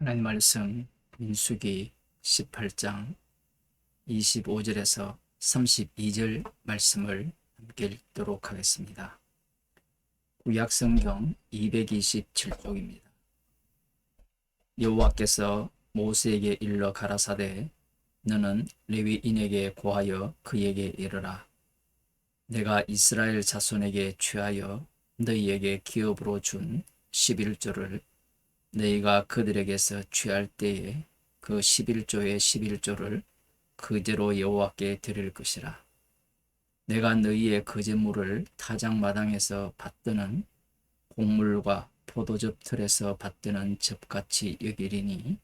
하나님 말씀 민수기 18장 25절에서 32절 말씀을 함께 읽도록 하겠습니다. 구약성경 227쪽입니다. 여호와께서 모세에게 일러 가라사대 너는 레위인에게 고하여 그에게 이르라. 내가 이스라엘 자손에게 취하여 너희에게 기업으로 준 11조를 너희가 그들에게서 취할 때에 그 11조의 11조를 그대로 여호와께 드릴 것이라. 내가 너희의 거제물을 타작마당에서 받드는 곡물과 포도즙 틀에서 받드는 즙같이 여기리니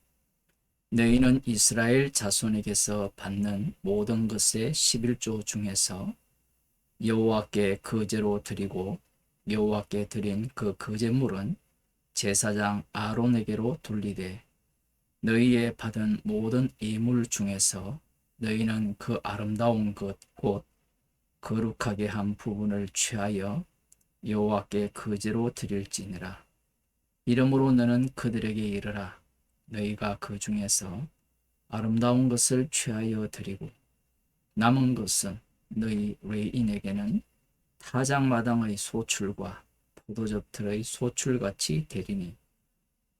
너희는 이스라엘 자손에게서 받는 모든 것의 11조 중에서 여호와께 거제로 드리고 여호와께 드린 그 거제물은 제사장 아론에게로 돌리되 너희의 받은 모든 예물 중에서 너희는 그 아름다운 것 곧 거룩하게 한 부분을 취하여 여호와께 거제로 드릴지니라. 이러므로 너는 그들에게 이르라. 너희가 그 중에서 아름다운 것을 취하여 드리고 남은 것은 너희 레인에게는 타작마당의 소출과 포도즙 틀의 소출같이 되리니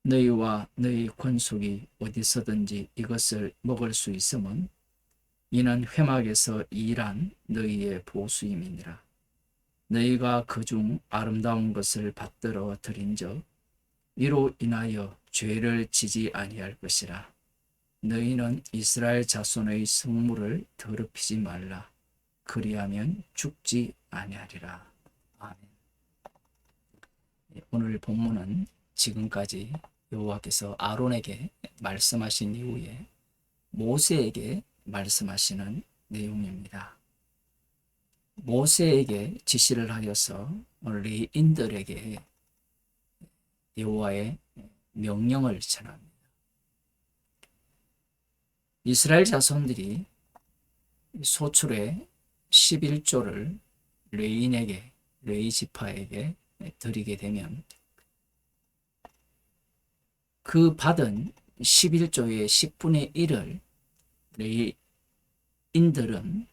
너희와 너희 권속이 어디서든지 이것을 먹을 수 있음은 이는 회막에서 일한 너희의 보수임이니라. 너희가 그중 아름다운 것을 받들어 드린즉 이로 인하여 죄를 지지 아니할 것이라. 너희는 이스라엘 자손의 성물을 더럽히지 말라. 그리하면 죽지 아니하리라. 아멘. 오늘 본문은 지금까지 여호와께서 아론에게 말씀하신 이후에 모세에게 말씀하시는 내용입니다. 모세에게 지시를 하여서 레인들에게 여호와의 명령을 전합니다. 이스라엘 자손들이 소출의 11조를 레인에게, 레위 지파에게 드리게 되면 그 받은 11조의 10분의 1을 레인들은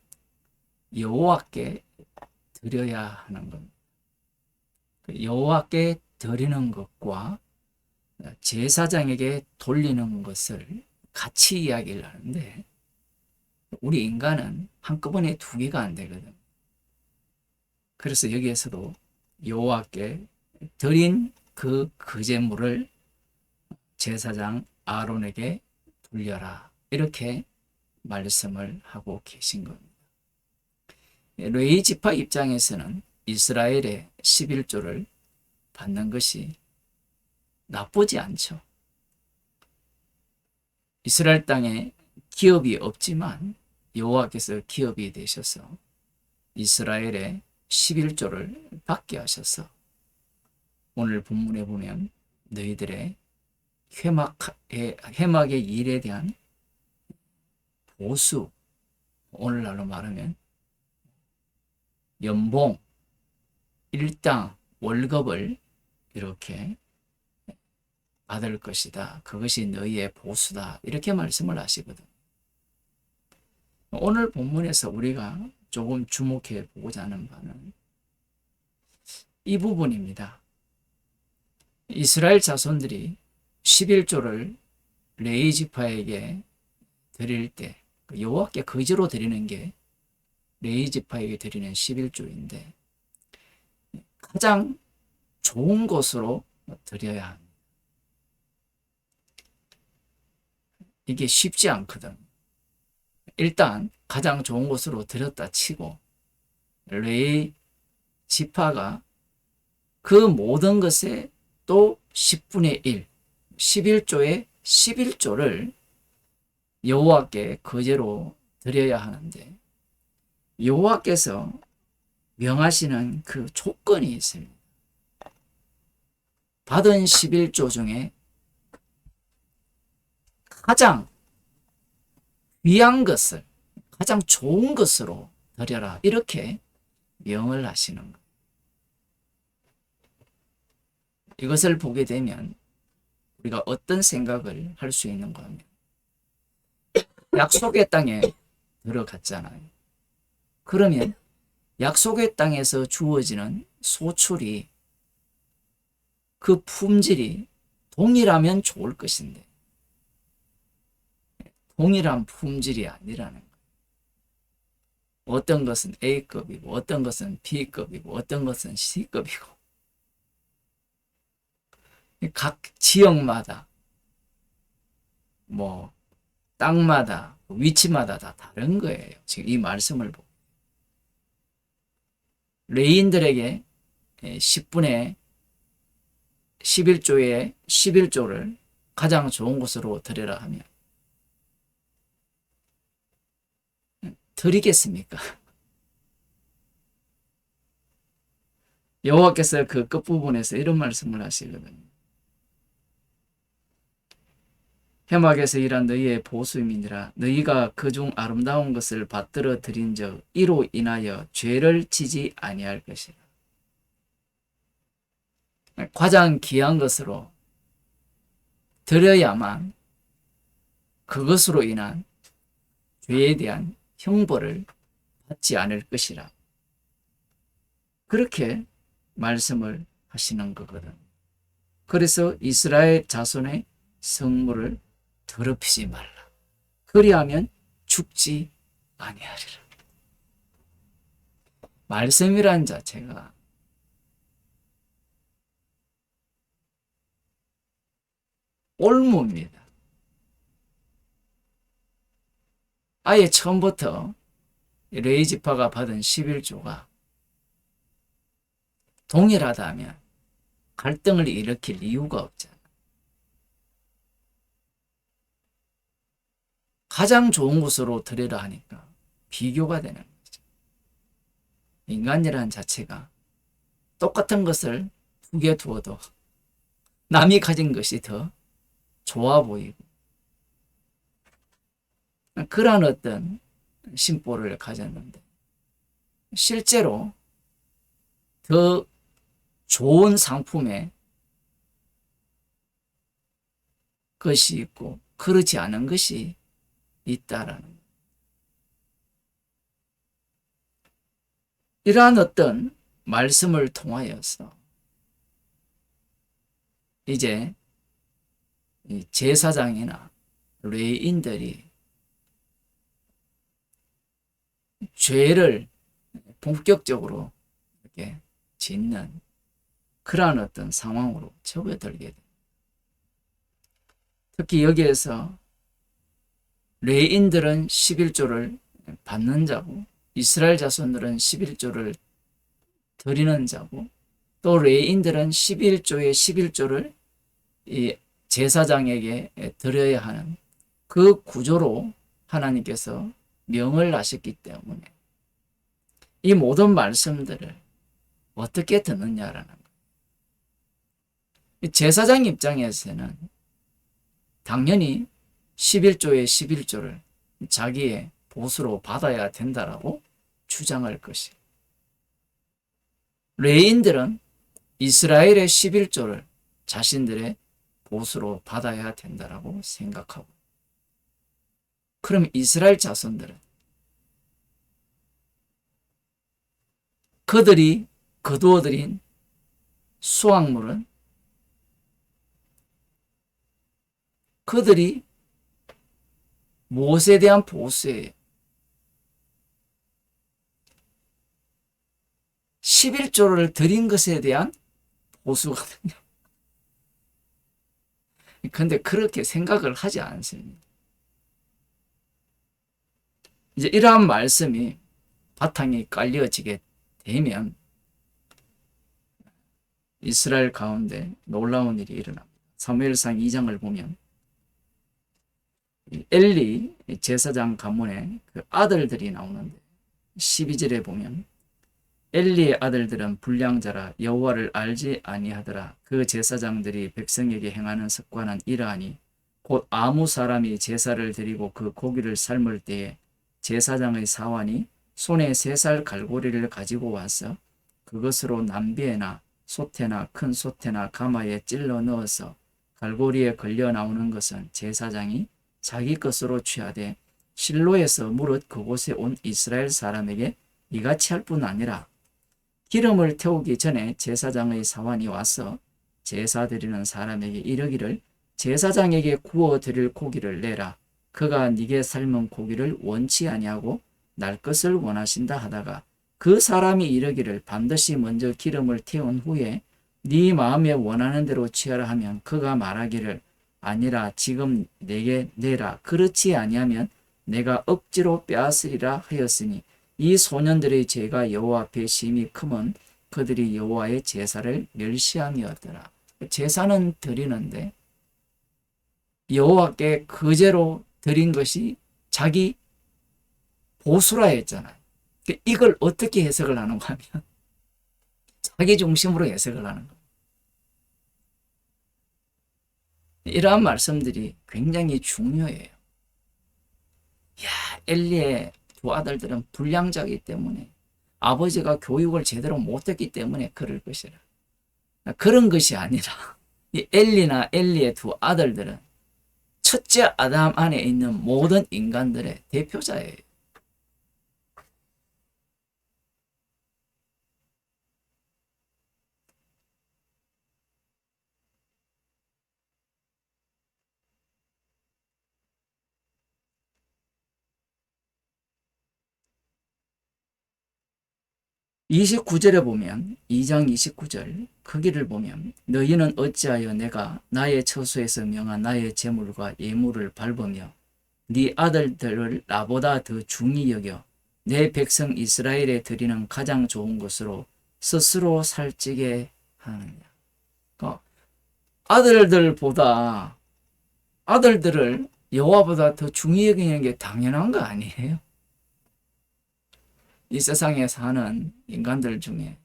여호와께 드려야 하는 겁니다. 여호와께 드리는 것과 제사장에게 돌리는 것을 같이 이야기를 하는데 우리 인간은 한꺼번에 두 개가 안 되거든. 그래서 여기에서도 여호와께 드린 그 거제물을 제사장 아론에게 돌려라. 이렇게 말씀을 하고 계신 겁니다. 레위 지파 입장에서는 이스라엘의 11조를 받는 것이 나쁘지 않죠. 이스라엘 땅에 기업이 없지만 여호와께서 기업이 되셔서 이스라엘의 11조를 받게 하셔서 오늘 본문에 보면 너희들의 회막의 일에 대한 보수, 오늘날로 말하면 연봉, 일당, 월급을 이렇게 받을 것이다. 그것이 너희의 보수다. 이렇게 말씀을 하시거든. 오늘 본문에서 우리가 조금 주목해 보고자 하는 바는 이 부분입니다. 이스라엘 자손들이 11조를 레위 지파에게 드릴 때 여호와께 거제로 드리는 게 레위 지파에게 드리는 11조인데 가장 좋은 것으로 드려야 합니다. 이게 쉽지 않거든. 일단 가장 좋은 것으로 드렸다 치고 레위 지파가 그 모든 것에 또 10분의 1, 11조의 11조를 여호와께 거제로 드려야 하는데 여호와께서 명하시는 그 조건이 있습니다. 받은 11조 중에 가장 귀한 것을, 가장 좋은 것으로 드려라. 이렇게 명을 하시는 거예요. 이것을 보게 되면 우리가 어떤 생각을 할 수 있는가 하면 약속의 땅에 들어갔잖아요. 그러면 약속의 땅에서 주어지는 소출이 그 품질이 동일하면 좋을 것인데 동일한 품질이 아니라는 거예요. 어떤 것은 A급이고 어떤 것은 B급이고 어떤 것은 C급이고 각 지역마다 뭐 땅마다 위치마다 다 다른 거예요. 지금 이 말씀을 보고 레인들에게 10분의 11조의 11조를 가장 좋은 곳으로 드리라 하면 드리겠습니까? 여호와께서 그 끝부분에서 이런 말씀을 하시거든요. 해막에서 일한 너희의 보수임이니라. 너희가 그중 아름다운 것을 받들어 드린 적 이로 인하여 죄를 지지 아니할 것이라. 가장 귀한 것으로 드려야만 그것으로 인한 죄에 대한 형벌을 받지 않을 것이라. 그렇게 말씀을 하시는 거거든. 그래서 이스라엘 자손의 성물을 더럽히지 말라. 그리하면 죽지 아니하리라. 말씀이란 자체가 올무입니다. 아예 처음부터 레위 지파가 받은 11조가 동일하다면 갈등을 일으킬 이유가 없잖아. 가장 좋은 곳으로 드리라 하니까 비교가 되는 거죠. 인간이라는 자체가 똑같은 것을 두 개 두어도 남이 가진 것이 더 좋아 보이고 그런 어떤 심보를 가졌는데 실제로 더 좋은 상품의 것이 있고 그렇지 않은 것이 있다라는 것. 이러한 어떤 말씀을 통하여서 이제 제사장이나 레위인들이 죄를 본격적으로 이렇게 짓는 그러한 어떤 상황으로 접어들게 됩니다. 특히 여기에서 레위인들은 11조를 받는 자고 이스라엘 자손들은 11조를 드리는 자고 또 레위인들은 11조의 11조를 이 제사장에게 드려야 하는 그 구조로 하나님께서 명을 하셨기 때문에 이 모든 말씀들을 어떻게 듣느냐라는 거예요. 제사장 입장에서는 당연히 11조의 11조를 자기의 보수로 받아야 된다라고 주장할 것이. 레위인들은 이스라엘의 11조를 자신들의 보수로 받아야 된다라고 생각하고. 그럼 이스라엘 자손들은 그들이 거두어들인 수확물은 그들이 무엇에 대한 보수예요? 11조를 드린 것에 대한 보수거든요. 그런데 그렇게 생각을 하지 않습니다. 이제 이러한 말씀이 바탕이 깔려지게 되면 이스라엘 가운데 놀라운 일이 일어납니다. 사무엘상 2장을 보면 엘리 제사장 가문의 그 아들들이 나오는데 12절에 보면 엘리의 아들들은 불량자라 여호와를 알지 아니하더라. 그 제사장들이 백성에게 행하는 습관은 이러하니 곧 아무 사람이 제사를 드리고 그 고기를 삶을 때에 제사장의 사환이 손에 3살 갈고리를 가지고 와서 그것으로 남비에나 소태나 큰 소태나 가마에 찔러 넣어서 갈고리에 걸려 나오는 것은 제사장이 자기 것으로 취하되 실로에서 무릇 그곳에 온 이스라엘 사람에게 이같이 할 뿐 아니라 기름을 태우기 전에 제사장의 사환이 와서 제사 드리는 사람에게 이르기를 제사장에게 구워 드릴 고기를 내라. 그가 네게 삶은 고기를 원치 아니하고 날 것을 원하신다 하다가 그 사람이 이르기를 반드시 먼저 기름을 태운 후에 네 마음에 원하는 대로 취하라 하면 그가 말하기를 아니라 지금 내게 내라. 그렇지 아니하면 내가 억지로 빼앗으리라 하였으니 이 소년들의 죄가 여호와 앞에 심히 크면 그들이 여호와의 제사를 멸시함이었더라. 제사는 드리는데 여호와께 거제로 드린 것이 자기 보수라 했잖아요. 이걸 어떻게 해석을 하는가 하면 자기 중심으로 해석을 하는 거예요. 이러한 말씀들이 굉장히 중요해요. 엘리의 두 아들들은 불량자이기 때문에 아버지가 교육을 제대로 못했기 때문에 그럴 것이라. 그런 것이 아니라 이 엘리나 엘리의 두 아들들은 첫째 아담 안에 있는 모든 인간들의 대표자예요. 29절에 보면 2장 29절 거기를 보면 너희는 어찌하여 내가 나의 처소에서 명한 나의 제물과 예물을 밟으며 네 아들들을 나보다 더 중히 여겨 내 백성 이스라엘에 드리는 가장 좋은 것으로 스스로 살찌게 하느냐. 아들들을 여호와보다 더 중히 여기는 게 당연한 거 아니에요? 이 세상에 사는 인간들 중에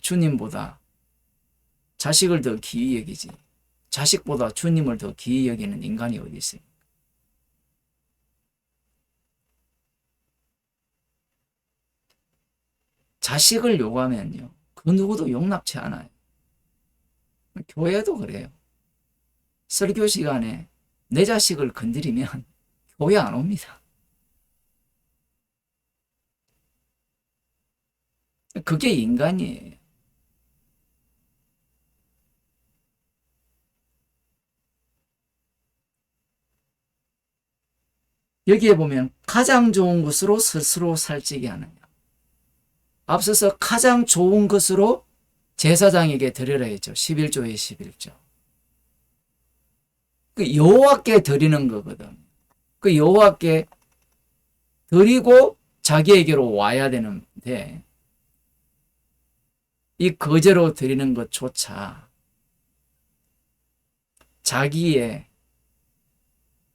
주님보다 자식을 더 귀히 여기지 자식보다 주님을 더 귀히 여기는 인간이 어디 있어요? 자식을 요구하면요 그 누구도 용납치 않아요. 교회도 그래요. 설교 시간에 내 자식을 건드리면 교회 안 옵니다. 그게 인간이에요. 여기에 보면 가장 좋은 것으로 스스로 살찌게 하느냐. 앞서서 가장 좋은 것으로 제사장에게 드리라 했죠. 11조에 11조. 그 여호와께 드리는 거거든. 그 여호와께 드리고 자기에게로 와야 되는데 이 거제로 드리는 것조차 자기의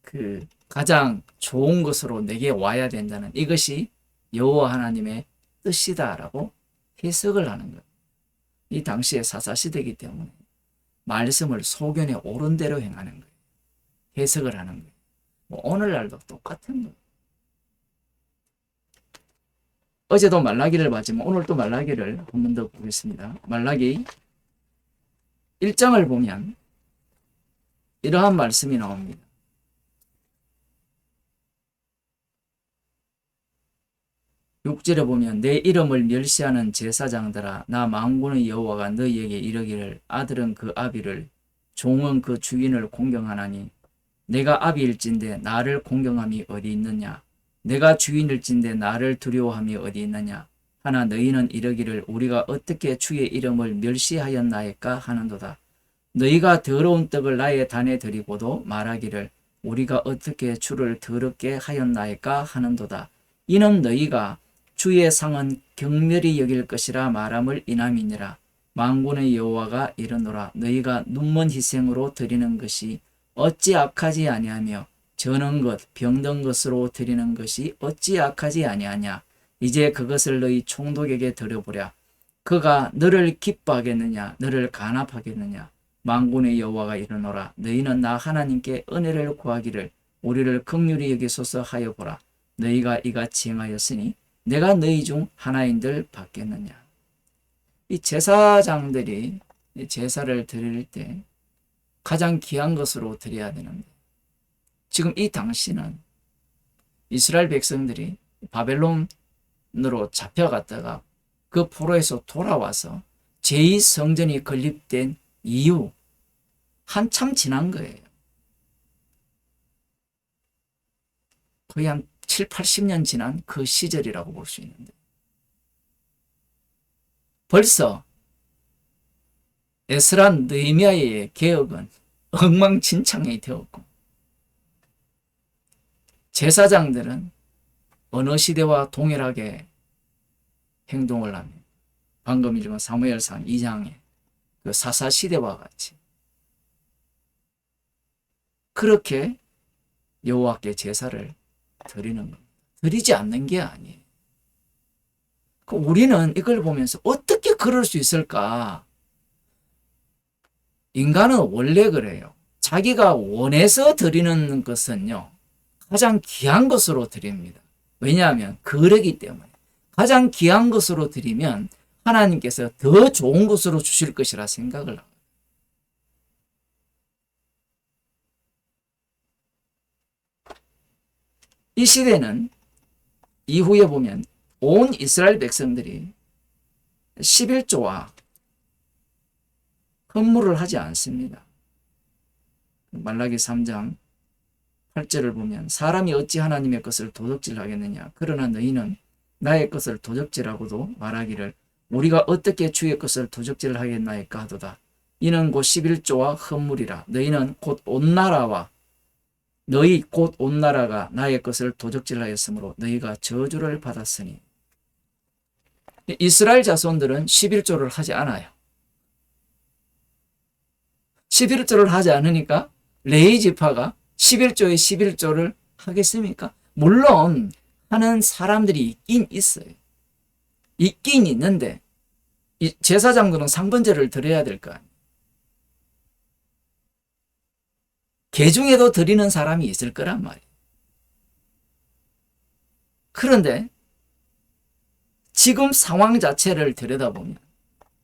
그 가장 좋은 것으로 내게 와야 된다는 이것이 여호와 하나님의 뜻이다라고 해석을 하는 거예요. 이 당시에 사사시대이기 때문에 말씀을 소견에 옳은 대로 행하는 거예요. 해석을 하는 거예요. 오늘날도 똑같은 거예요. 어제도 말라기를 봤지만 오늘 또 말라기를 한 번 더 보겠습니다. 말라기 1장을 보면 이러한 말씀이 나옵니다. 육절에 보면 내 이름을 멸시하는 제사장들아 나 만군의 여호와가 너희에게 이르기를 아들은 그 아비를 종은 그 주인을 공경하나니 내가 아비일진데 나를 공경함이 어디 있느냐 내가 주인일진데 나를 두려워함이 어디 있느냐 하나 너희는 이르기를 우리가 어떻게 주의 이름을 멸시하였나이까 하는도다. 너희가 더러운 떡을 나의 단에 드리고도 말하기를 우리가 어떻게 주를 더럽게 하였나이까 하는도다. 이는 너희가 주의 상은 경멸히 여길 것이라 말함을 인함이니라. 만군의 여호와가 이르노라 너희가 눈먼 희생으로 드리는 것이 어찌 악하지 아니하며 저는 것 병든 것으로 드리는 것이 어찌 악하지 아니하냐. 이제 그것을 너희 총독에게 드려보랴. 그가 너를 기뻐하겠느냐 너를 간합하겠느냐. 만군의 여호와가 이르노라 너희는 나 하나님께 은혜를 구하기를 우리를 긍휼히 여기소서 하여 보라. 너희가 이같이 행하였으니 내가 너희 중 하나인들 받겠느냐. 이 제사장들이 제사를 드릴 때 가장 귀한 것으로 드려야 되는데 지금 이 당시는 이스라엘 백성들이 바벨론으로 잡혀갔다가 그 포로에서 돌아와서 제2성전이 건립된 이후 한참 지난 거예요. 거의 한 7, 80년 지난 그 시절이라고 볼 수 있는데 벌써 에스라 느헤미야의 개혁은 엉망진창이 되었고 제사장들은 어느 시대와 동일하게 행동을 합니다. 방금 읽은 사무엘상 2장의 그 사사시대와 같이 그렇게 여호와께 제사를 드리는 겁니다. 드리지 않는 게 아니에요. 우리는 이걸 보면서 어떻게 그럴 수 있을까? 인간은 원래 그래요. 자기가 원해서 드리는 것은요, 가장 귀한 것으로 드립니다. 왜냐하면 그러기 때문에. 가장 귀한 것으로 드리면 하나님께서 더 좋은 것으로 주실 것이라 생각을 합니다. 이 시대는 이후에 보면 온 이스라엘 백성들이 11조와 헌물을 하지 않습니다. 말라기 3장 8절을 보면 사람이 어찌 하나님의 것을 도적질하겠느냐. 그러나 너희는 나의 것을 도적질하고도 말하기를 우리가 어떻게 주의 것을 도적질하겠나이까 하도다. 이는 곧 11조와 헌물이라. 너희는 곧 온 나라와 너희 곧 온 나라가 나의 것을 도적질하였으므로 너희가 저주를 받았으니. 이스라엘 자손들은 11조를 하지 않아요. 11조를 하지 않으니까 레위 지파가 11조에 11조를 하겠습니까? 물론 하는 사람들이 있긴 있어요. 있긴 있는데 이 제사장들은 상번제를 드려야 될 거 아니에요. 개중에도 드리는 사람이 있을 거란 말이에요. 그런데 지금 상황 자체를 들여다보면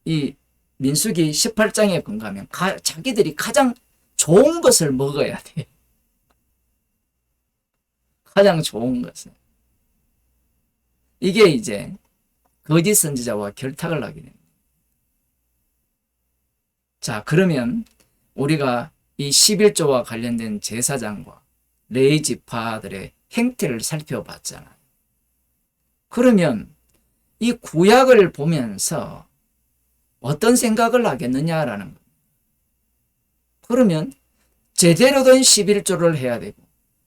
이 민수기 18장에 건가면 자기들이 가장 좋은 것을 먹어야 돼. 가장 좋은 것을. 이게 이제 거짓 선지자와 결탁을 하게 됩니다. 자, 그러면 우리가 이 11조와 관련된 제사장과 레위 지파들의 행태를 살펴봤잖아요. 그러면 이 구약을 보면서 어떤 생각을 하겠느냐라는 겁니다. 그러면 제대로 된 11조를 해야 되고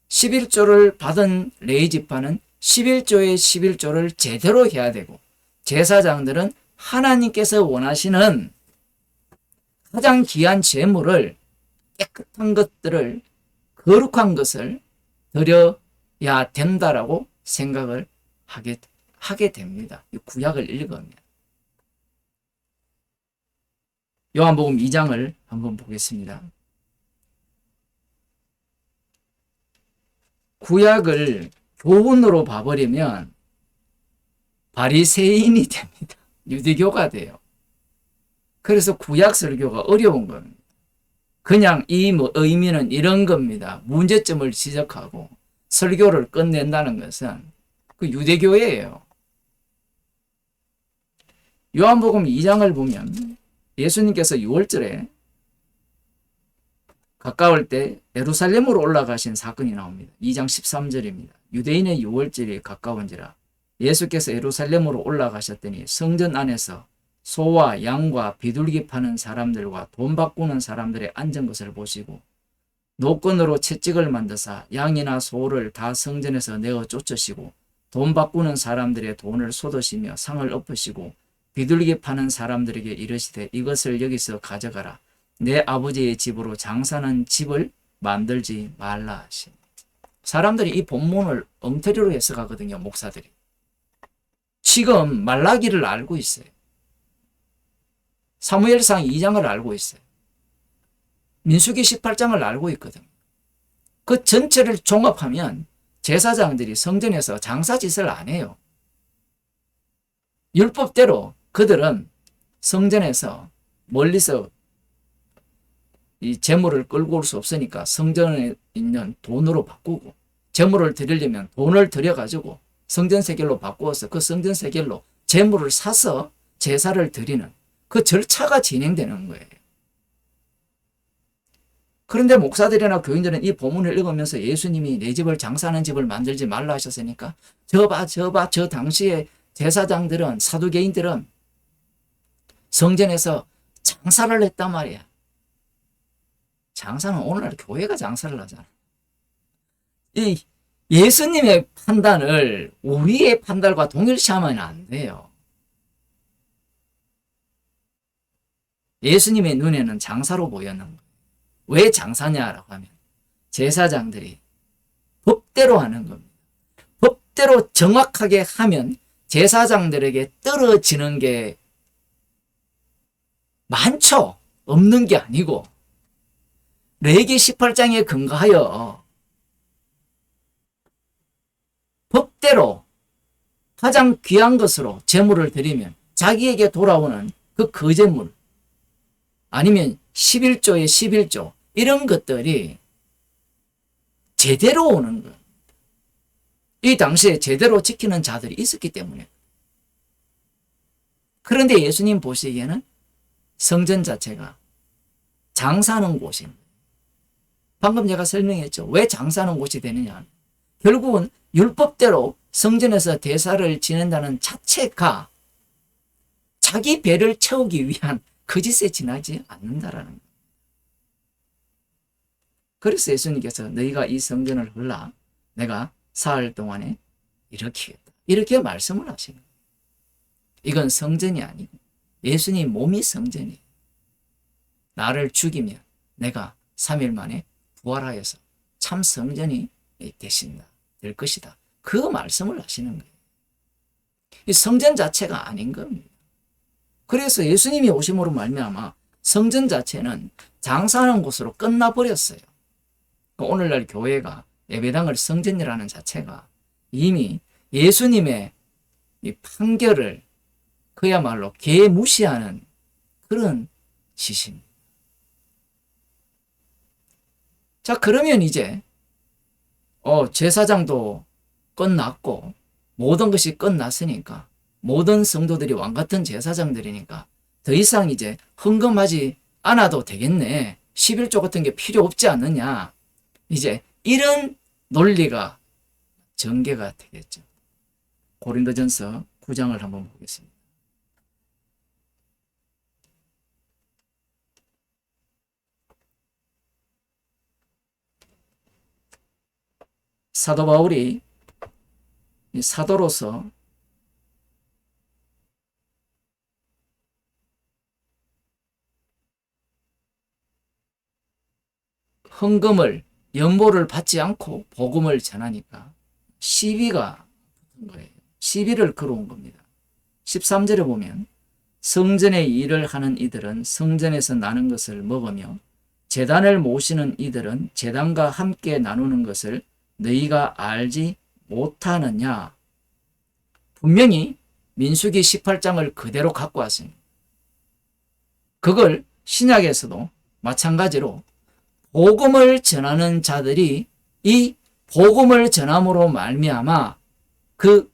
11조를 받은 레위 지파는 11조의 11조를 제대로 해야 되고 제사장들은 하나님께서 원하시는 가장 귀한 제물을 깨끗한 것들을 거룩한 것을 드려야 된다라고 생각을 하게 됩니다. 이 구약을 읽으면. 요한복음 2장을 한번 보겠습니다. 구약을 교훈으로 봐버리면 바리새인이 됩니다. 유대교가 돼요. 그래서 구약 설교가 어려운 겁니다. 그냥 이 의미는 이런 겁니다. 문제점을 지적하고 설교를 끝낸다는 것은 그 유대교예요. 요한복음 2장을 보면 예수님께서 6월절에 가까울 때 예루살렘으로 올라가신 사건이 나옵니다. 2장 13절입니다. 유대인의 6월절이 가까운지라 예수께서 예루살렘으로 올라가셨더니 성전 안에서 소와 양과 비둘기 파는 사람들과 돈 바꾸는 사람들의 앉은 것을 보시고 노건으로 채찍을 만드사 양이나 소를 다 성전에서 내어 쫓으시고 돈 바꾸는 사람들의 돈을 쏟으시며 상을 엎으시고 비둘기 파는 사람들에게 이르시되 이것을 여기서 가져가라. 내 아버지의 집으로 장사는 집을 만들지 말라 하시니. 사람들이 이 본문을 엉터리로 해석하거든요. 목사들이. 지금 말라기를 알고 있어요. 사무엘상 2장을 알고 있어요. 민수기 18장을 알고 있거든요. 그 전체를 종합하면 제사장들이 성전에서 장사짓을 안 해요. 율법대로 그들은 성전에서 멀리서 이 재물을 끌고 올 수 없으니까 성전에 있는 돈으로 바꾸고, 재물을 드리려면 돈을 들여가지고 성전 세겔로 바꾸어서 그 성전 세겔로 재물을 사서 제사를 드리는 그 절차가 진행되는 거예요. 그런데 목사들이나 교인들은 이 본문을 읽으면서 예수님이 내 집을 장사하는 집을 만들지 말라 하셨으니까 저 당시에 제사장들은, 사두개인들은 성전에서 장사를 했단 말이야. 장사는 오늘날 교회가 장사를 하잖아. 이 예수님의 판단을 우리의 판단과 동일시하면 안 돼요. 예수님의 눈에는 장사로 보였는 거예요. 왜 장사냐라고 하면 제사장들이 법대로 하는 겁니다. 법대로 정확하게 하면 제사장들에게 떨어지는 게 많죠. 없는 게 아니고 레위기 18장에 근거하여 법대로 가장 귀한 것으로 제물을 드리면 자기에게 돌아오는 그 거제물 아니면 11조의 11조 이런 것들이 제대로 오는 것. 이 당시에 제대로 지키는 자들이 있었기 때문에. 그런데 예수님 보시기에는 성전 자체가 장사하는 곳입니다. 방금 제가 설명했죠. 왜 장사하는 곳이 되느냐. 결국은 율법대로 성전에서 대사를 지낸다는 자체가 자기 배를 채우기 위한 거짓에 지나지 않는다라는 거예요. 그래서 예수님께서 너희가 이 성전을 헐라 내가 사흘 동안에 일으키겠다. 이렇게 말씀을 하시는 거예요. 이건 성전이 아니고 예수님 몸이 성전이에요. 나를 죽이면 내가 3일 만에 부활하여서 참 성전이 되신다. 될 것이다. 그 말씀을 하시는 거예요. 이 성전 자체가 아닌 겁니다. 그래서 예수님이 오심으로 말미암아 성전 자체는 장사하는 곳으로 끝나버렸어요. 오늘날 교회가 예배당을 성전이라는 자체가 이미 예수님의 이 판결을 그야말로 개무시하는 그런 짓입니다. 자, 그러면 이제 제사장도 끝났고 모든 것이 끝났으니까 모든 성도들이 왕같은 제사장들이니까 더 이상 이제 헌금하지 않아도 되겠네. 11조 같은 게 필요 없지 않느냐. 이제 이런 논리가 전개가 되겠죠. 고린도전서 9장을 한번 보겠습니다. 사도 바울이 사도로서 헌금을 연보를 받지 않고 복음을 전하니까 시비가 붙은 거예요. 시비를 걸어온 겁니다. 13절에 보면 성전의 일을 하는 이들은 성전에서 나는 것을 먹으며 제단을 모시는 이들은 제단과 함께 나누는 것을 너희가 알지 못하느냐. 분명히 민수기 18장을 그대로 갖고 왔습니다. 그걸 신약에서도 마찬가지로 복음을 전하는 자들이 이 복음을 전함으로 말미암아 그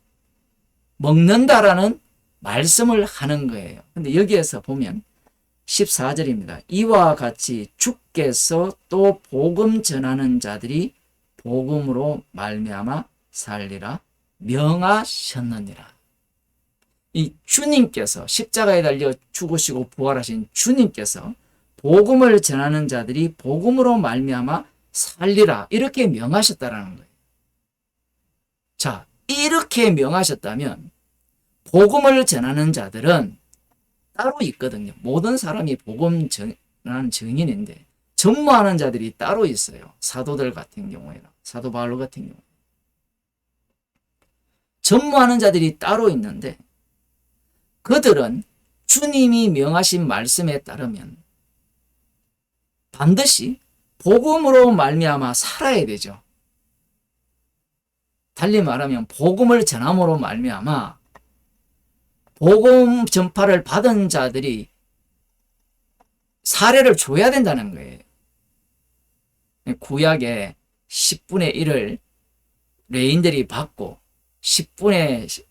먹는다라는 말씀을 하는 거예요. 근데 여기에서 보면 14절입니다. 이와 같이 주께서 또 복음 전하는 자들이 복음으로 말미암아 살리라 명하셨느니라. 이 주님께서 십자가에 달려 죽으시고 부활하신 주님께서 복음을 전하는 자들이 복음으로 말미암아 살리라 이렇게 명하셨다라는 거예요. 자, 이렇게 명하셨다면 복음을 전하는 자들은 따로 있거든요. 모든 사람이 복음 전하는 증인인데 전무하는 자들이 따로 있어요. 사도들 같은 경우에는 사도 바울 같은 경우 전무하는 자들이 따로 있는데 그들은 주님이 명하신 말씀에 따르면 반드시 복음으로 말미암아 살아야 되죠. 달리 말하면 복음을 전함으로 말미암아 복음 전파를 받은 자들이 사례를 줘야 된다는 거예요. 구약의 10분의 1을 레인들이 받고 10분의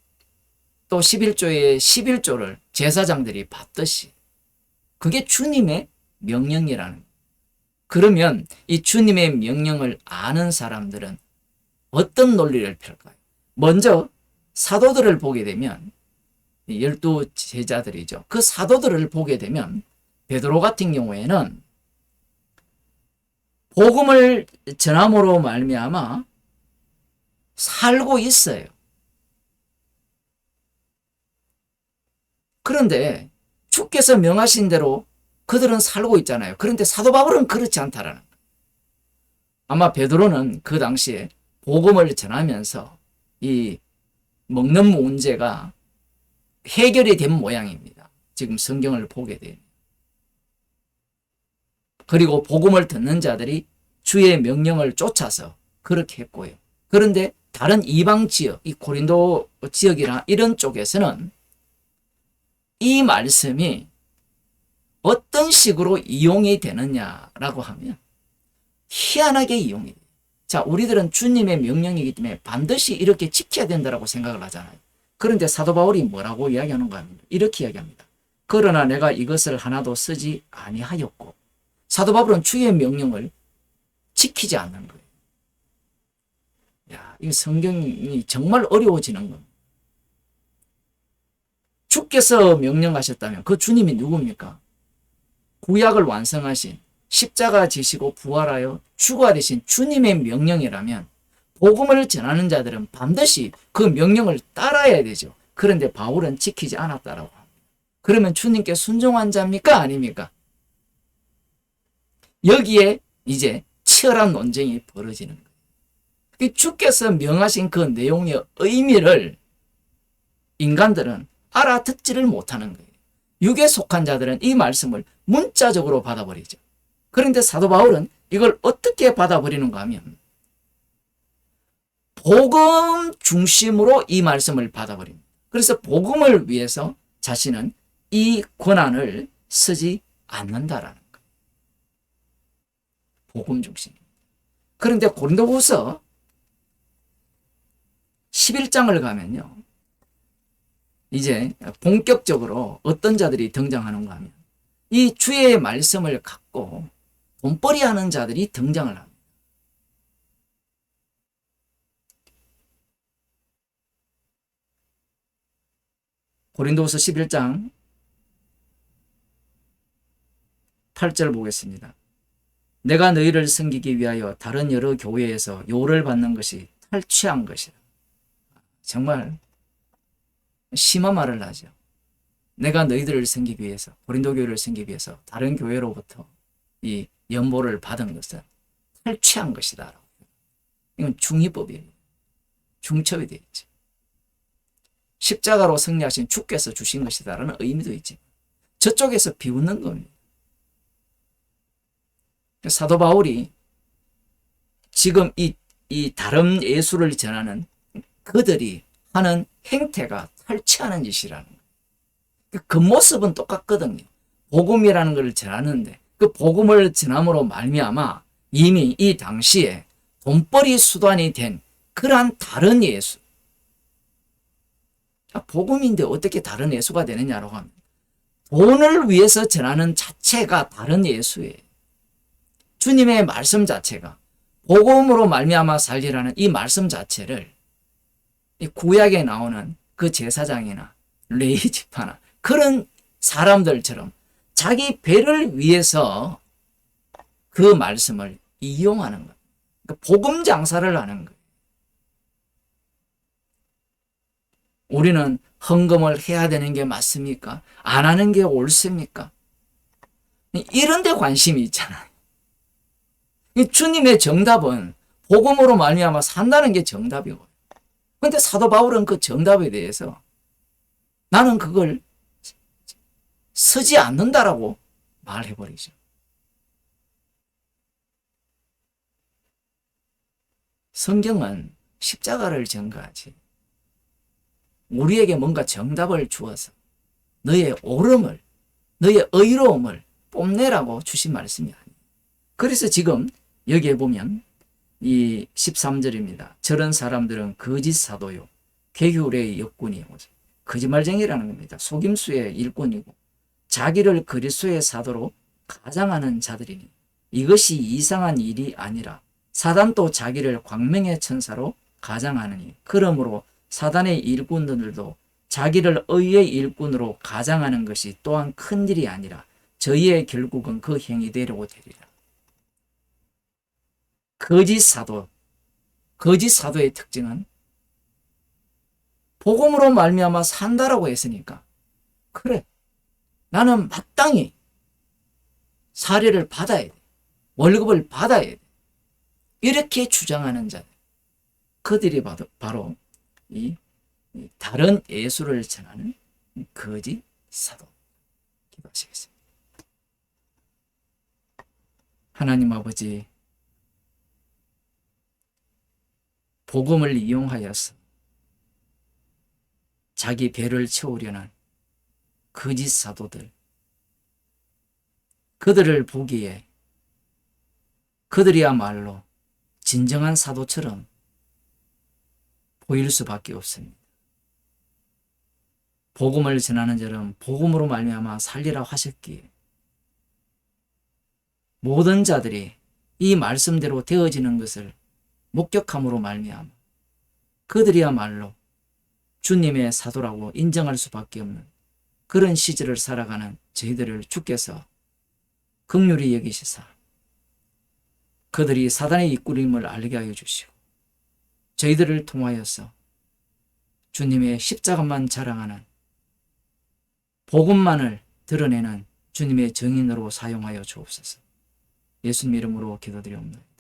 또 11조의 11조를 제사장들이 받듯이 그게 주님의 명령이라는 거예요. 그러면 이 주님의 명령을 아는 사람들은 어떤 논리를 펼까요? 먼저 사도들을 보게 되면 12 제자들이죠. 그 사도들을 보게 되면 베드로 같은 경우에는 복음을 전함으로 말미암아 살고 있어요. 그런데 주께서 명하신 대로 그들은 살고 있잖아요. 그런데 사도 바울은 그렇지 않다라는 거예요. 아마 베드로는 그 당시에 복음을 전하면서 이 먹는 문제가 해결이 된 모양입니다. 지금 성경을 보게 돼요. 그리고 복음을 듣는 자들이 주의 명령을 쫓아서 그렇게 했고요. 그런데 다른 이방 지역, 이 고린도 지역이나 이런 쪽에서는 이 말씀이 어떤 식으로 이용이 되느냐라고 하면 희한하게 이용이 돼요. 자, 우리들은 주님의 명령이기 때문에 반드시 이렇게 지켜야 된다고 생각을 하잖아요. 그런데 사도 바울이 뭐라고 이야기하는가 하면 이렇게 이야기합니다. 그러나 내가 이것을 하나도 쓰지 아니하였고, 사도 바울은 주의 명령을 지키지 않는 거예요. 야, 이 성경이 정말 어려워지는 겁니다. 주께서 명령하셨다면 그 주님이 누굽니까? 구약을 완성하신 십자가 지시고 부활하여 주가 되신 주님의 명령이라면 복음을 전하는 자들은 반드시 그 명령을 따라야 되죠. 그런데 바울은 지키지 않았다라고 합니다. 그러면 주님께 순종한 자입니까? 아닙니까? 여기에 이제 치열한 논쟁이 벌어지는 거예요. 주께서 명하신 그 내용의 의미를 인간들은 알아듣지를 못하는 거예요. 육에 속한 자들은 이 말씀을 문자적으로 받아버리죠. 그런데 사도 바울은 이걸 어떻게 받아버리는가 하면 복음 중심으로 이 말씀을 받아버립니다. 그래서 복음을 위해서 자신은 이 권한을 쓰지 않는다라는 거예요. 복음 중심. 그런데 고린도후서 11장을 가면요, 이제 본격적으로 어떤 자들이 등장하는가 하면 이 주의 말씀을 갖고 돈벌이 하는 자들이 등장을 합니다. 고린도후서 11장 8절 보겠습니다. 내가 너희를 섬기기 위하여 다른 여러 교회에서 요를 받는 것이 탈취한 것이라. 정말 심한 말을 하죠. 내가 너희들을 섬기기 위해서, 고린도 교회를 섬기기 위해서 다른 교회로부터 이 연보를 받은 것은 탈취한 것이다. 이건 중의법이에요. 중첩이 되어 있죠. 십자가로 승리하신 주께서 주신 것이다라는 의미도 있지. 저쪽에서 비웃는 겁니다. 사도 바울이 지금 이 다른 예수를 전하는 그들이 하는 행태가 탈취하는 짓이라는 거예요. 그 모습은 똑같거든요. 복음이라는 것을 전하는데 그 복음을 전함으로 말미암아 이미 이 당시에 돈벌이 수단이 된 그러한 다른 예수. 복음인데 어떻게 다른 예수가 되느냐라고 하면 돈을 위해서 전하는 자체가 다른 예수예요. 주님의 말씀 자체가 복음으로 말미암아 살리라는 이 말씀 자체를 이 구약에 나오는 그 제사장이나 레위 지파나 그런 사람들처럼 자기 배를 위해서 그 말씀을 이용하는 거예요. 그러니까 복음 장사를 하는 거예요. 우리는 헌금을 해야 되는 게 맞습니까? 안 하는 게 옳습니까? 이런 데 관심이 있잖아요. 주님의 정답은 복음으로 말미암아 산다는 게 정답이고, 그런데 사도 바울은 그 정답에 대해서 나는 그걸 쓰지 않는다라고 말해버리죠. 성경은 십자가를 전가하지 우리에게 뭔가 정답을 주어서 너의 옳음을, 너의 의로움을 뽐내라고 주신 말씀이 아니에요. 그래서 지금 여기에 보면 이 13절입니다. 저런 사람들은 거짓 사도요 괴휼의 역군이요. 거짓말쟁이라는 겁니다. 속임수의 일꾼이고 자기를 그리스도의 사도로 가장하는 자들이니 이것이 이상한 일이 아니라 사단도 자기를 광명의 천사로 가장하느니 그러므로 사단의 일꾼들도 자기를 의의 일꾼으로 가장하는 것이 또한 큰 일이 아니라 저희의 결국은 그 행위대로 되리라. 거짓 사도의 특징은 복음으로 말미암아 산다라고 했으니까 그래 나는 마땅히 사례를 받아야 돼. 월급을 받아야 돼. 이렇게 주장하는 자들. 그들이 바로 이 다른 예수를 전하는 거짓 사도. 기도하시겠습니다. 하나님 아버지, 복음을 이용하여서 자기 배를 채우려는 거짓 사도들, 그들을 보기에 그들이야말로 진정한 사도처럼 보일 수밖에 없습니다. 복음을 전하는 자는 복음으로 말미암아 살리라 하셨기에 모든 자들이 이 말씀대로 되어지는 것을 목격함으로 말미암아 그들이야말로 주님의 사도라고 인정할 수밖에 없는 그런 시절을 살아가는 저희들을 주께서 긍휼히 여기시사 그들이 사단의 이끌림을 알게 하여 주시고 저희들을 통하여서 주님의 십자가만 자랑하는 복음만을 드러내는 주님의 증인으로 사용하여 주옵소서. 예수님 이름으로 기도드리옵나이다.